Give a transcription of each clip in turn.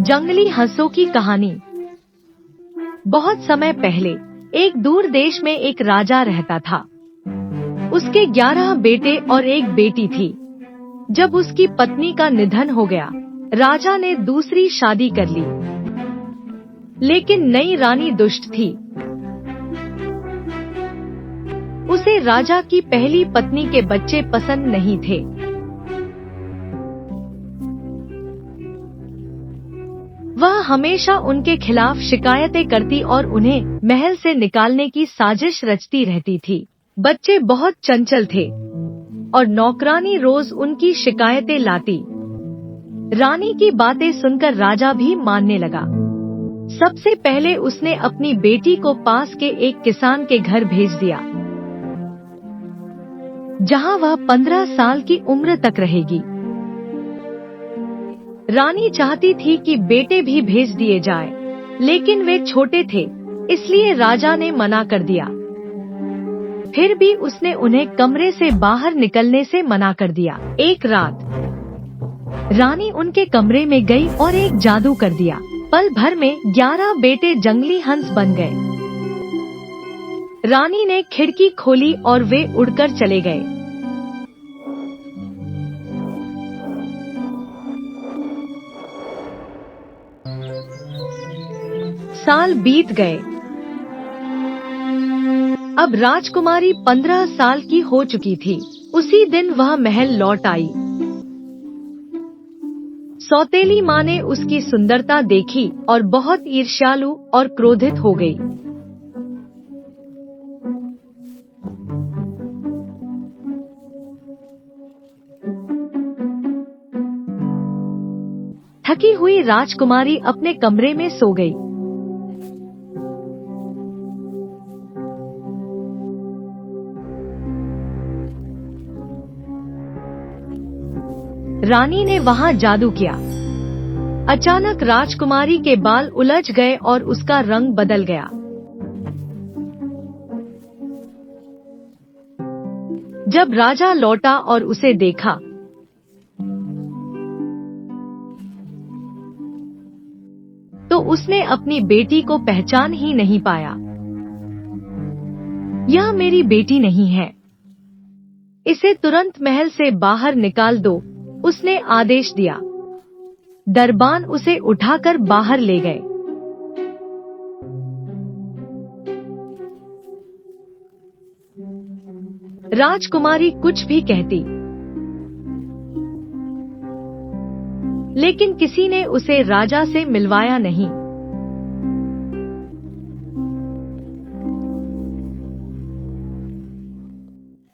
जंगली हंसों की कहानी। बहुत समय पहले एक दूर देश में एक राजा रहता था। उसके 11 बेटे और एक बेटी थी। जब उसकी पत्नी का निधन हो गया, राजा ने दूसरी शादी कर ली। लेकिन नई रानी दुष्ट थी। उसे राजा की पहली पत्नी के बच्चे पसंद नहीं थे। वह हमेशा उनके खिलाफ शिकायतें करती और उन्हें महल से निकालने की साजिश रचती रहती थी। बच्चे बहुत चंचल थे और नौकरानी रोज उनकी शिकायतें लाती। रानी की बातें सुनकर राजा भी मानने लगा। सबसे पहले उसने अपनी बेटी को पास के एक किसान के घर भेज दिया, जहां वह 15 साल की उम्र तक रहेगी। रानी चाहती थी कि बेटे भी भेज दिए जाए, लेकिन वे छोटे थे, इसलिए राजा ने मना कर दिया। फिर भी उसने उन्हें कमरे से बाहर निकलने से मना कर दिया। एक रात रानी उनके कमरे में गई और एक जादू कर दिया। पल भर में 11 बेटे जंगली हंस बन गए। रानी ने खिड़की खोली और वे उड़कर चले गए। साल बीत गए। अब राजकुमारी 15 साल की हो चुकी थी। उसी दिन वह महल लौट आई। सौतेली माँ ने उसकी सुंदरता देखी और बहुत ईर्ष्यालु और क्रोधित हो गई। थकी हुई राजकुमारी अपने कमरे में सो गई। रानी ने वहां जादू किया। अचानक राजकुमारी के बाल उलझ गए और उसका रंग बदल गया। जब राजा लौटा और उसे देखा, तो उसने अपनी बेटी को पहचान ही नहीं पाया। यह मेरी बेटी नहीं है। इसे तुरंत महल से बाहर निकाल दो, उसने आदेश दिया। दरबान उसे उठाकर बाहर ले गए। राजकुमारी कुछ भी कहती, लेकिन किसी ने उसे राजा से मिलवाया नहीं।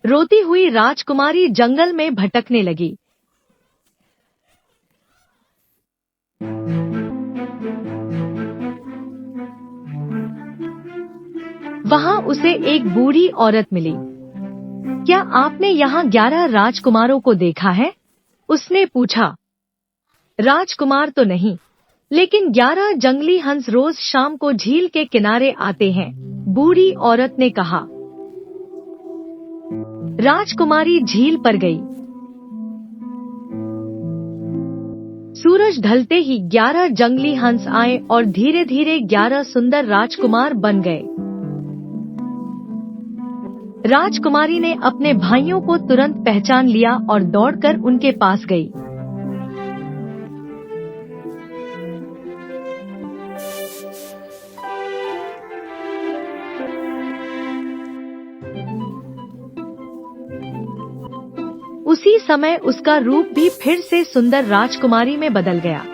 रोती हुई राजकुमारी जंगल में भटकने लगी। वहां उसे एक बूढ़ी औरत मिली। क्या आपने यहाँ 11 राजकुमारों को देखा है? उसने पूछा। राजकुमार तो नहीं, लेकिन 11 जंगली हंस रोज शाम को झील के किनारे आते हैं, बूढ़ी औरत ने कहा। राजकुमारी झील पर गई। सूरज ढलते ही 11 जंगली हंस आए और धीरे धीरे 11 सुंदर राजकुमार बन गए। राजकुमारी ने अपने भाइयों को तुरंत पहचान लिया और दौड़कर उनके पास गई। उसी समय उसका रूप भी फिर से सुंदर राजकुमारी में बदल गया।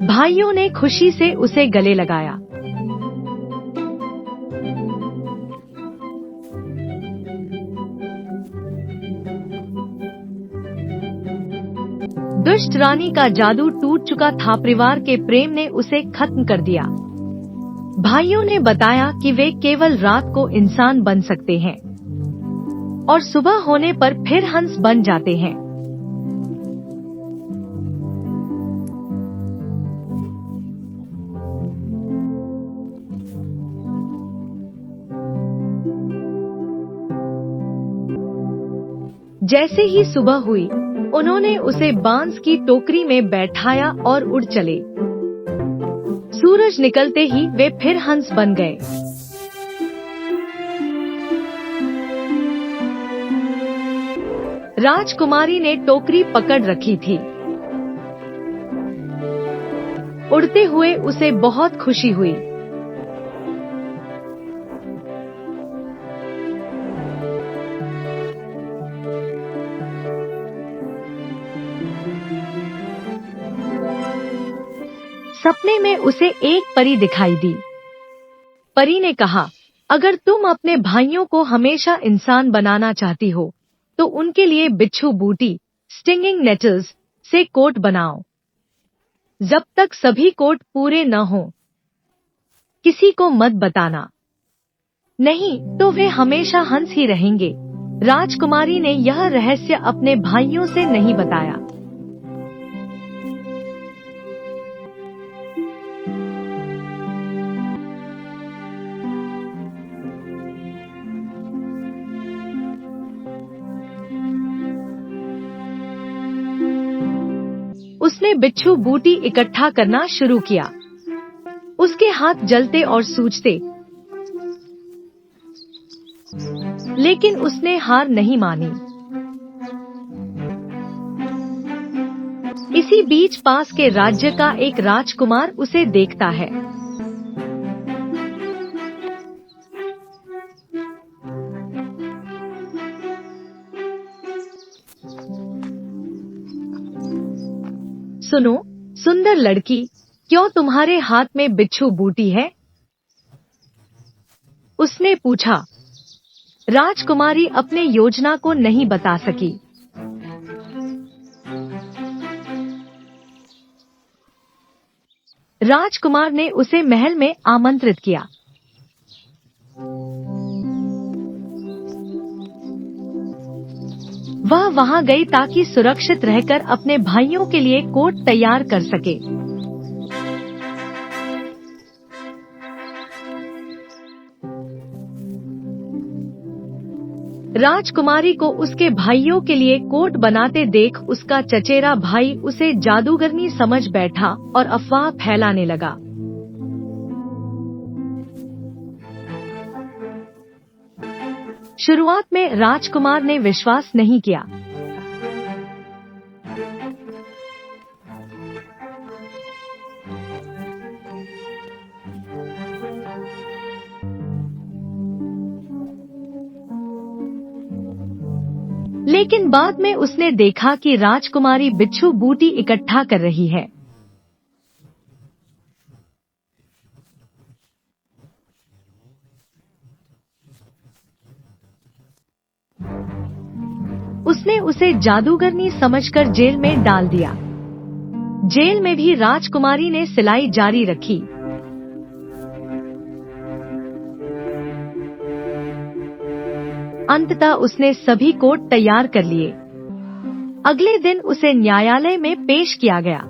भाइयों ने खुशी से उसे गले लगाया। दुष्ट रानी का जादू टूट चुका था। परिवार के प्रेम ने उसे खत्म कर दिया। भाइयों ने बताया कि वे केवल रात को इंसान बन सकते हैं और सुबह होने पर फिर हंस बन जाते हैं। जैसे ही सुबह हुई, उन्होंने उसे बांस की टोकरी में बैठाया और उड़ चले। सूरज निकलते ही वे फिर हंस बन गए। राजकुमारी ने टोकरी पकड़ रखी थी। उड़ते हुए उसे बहुत खुशी हुई। सपने में उसे एक परी दिखाई दी। परी ने कहा, अगर तुम अपने भाइयों को हमेशा इंसान बनाना चाहती हो, तो उनके लिए बिच्छू बूटी स्टिंगिंग नेटल्स से कोट बनाओ। जब तक सभी कोट पूरे न हो, किसी को मत बताना, नहीं तो वे हमेशा हंस ही रहेंगे। राजकुमारी ने यह रहस्य अपने भाइयों से नहीं बताया। उसने बिच्छू बूटी इकट्ठा करना शुरू किया। उसके हाथ जलते और सूजते, लेकिन उसने हार नहीं मानी। इसी बीच पास के राज्य का एक राजकुमार उसे देखता है। सुनो, सुंदर लड़की, क्यों तुम्हारे हाथ में बिच्छू बूटी है? उसने पूछा। राजकुमारी अपने योजना को नहीं बता सकी। राजकुमार ने उसे महल में आमंत्रित किया। वह वहां गई ताकि सुरक्षित रहकर अपने भाइयों के लिए कोट तैयार कर सके। राजकुमारी को उसके भाइयों के लिए कोट बनाते देख उसका चचेरा भाई उसे जादूगरनी समझ बैठा और अफवाह फैलाने लगा। शुरुआत में राजकुमार ने विश्वास नहीं किया। लेकिन बाद में उसने देखा कि राजकुमारी बिच्छू बूटी इकट्ठा कर रही है। उसने उसे जादूगरनी समझकर जेल में डाल दिया। जेल में भी राजकुमारी ने सिलाई जारी रखी। अंततः उसने सभी कोट तैयार कर लिए। अगले दिन उसे न्यायालय में पेश किया गया।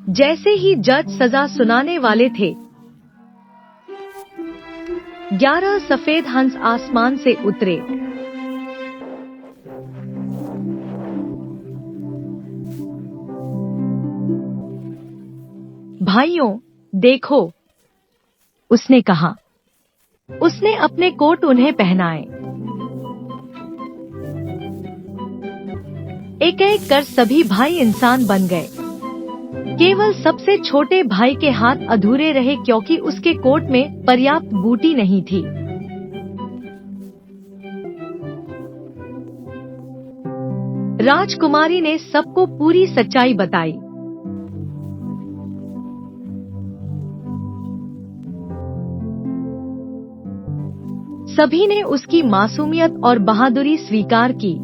जैसे ही जज सजा सुनाने वाले थे, 11 सफेद हंस आसमान से उतरे। भाइयों, देखो, उसने कहा। उसने अपने कोट उन्हें पहनाए। एक एक कर सभी भाई इंसान बन गए। केवल सबसे छोटे भाई के हाथ अधूरे रहे क्योंकि उसके कोट में पर्याप्त बूटी नहीं थी। राजकुमारी ने सबको पूरी सच्चाई बताई। सभी ने उसकी मासूमियत और बहादुरी स्वीकार की।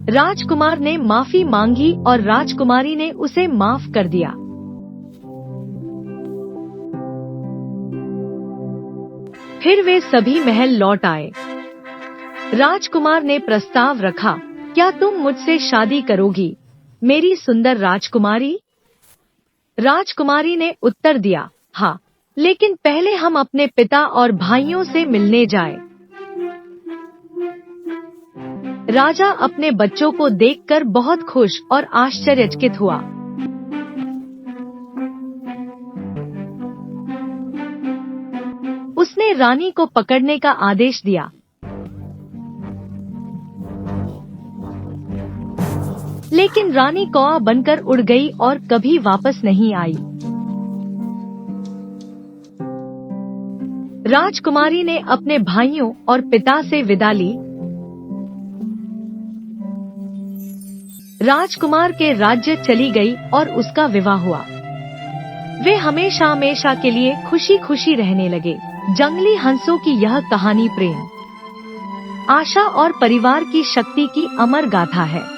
राजकुमार ने माफी मांगी और राजकुमारी ने उसे माफ कर दिया। फिर वे सभी महल लौट आए। राजकुमार ने प्रस्ताव रखा, क्या तुम मुझसे शादी करोगी, मेरी सुंदर राजकुमारी? राजकुमारी ने उत्तर दिया, हाँ, लेकिन पहले हम अपने पिता और भाइयों से मिलने जाएं। राजा अपने बच्चों को देखकर बहुत खुश और आश्चर्यचकित हुआ। उसने रानी को पकड़ने का आदेश दिया, लेकिन रानी कौआ बनकर उड़ गई और कभी वापस नहीं आई। राजकुमारी ने अपने भाइयों और पिता से विदा ली। राजकुमार के राज्य चली गई और उसका विवाह हुआ। वे हमेशा हमेशा के लिए खुशी खुशी रहने लगे। जंगली हंसों की यह कहानी प्रेम, आशा और परिवार की शक्ति की अमर गाथा है।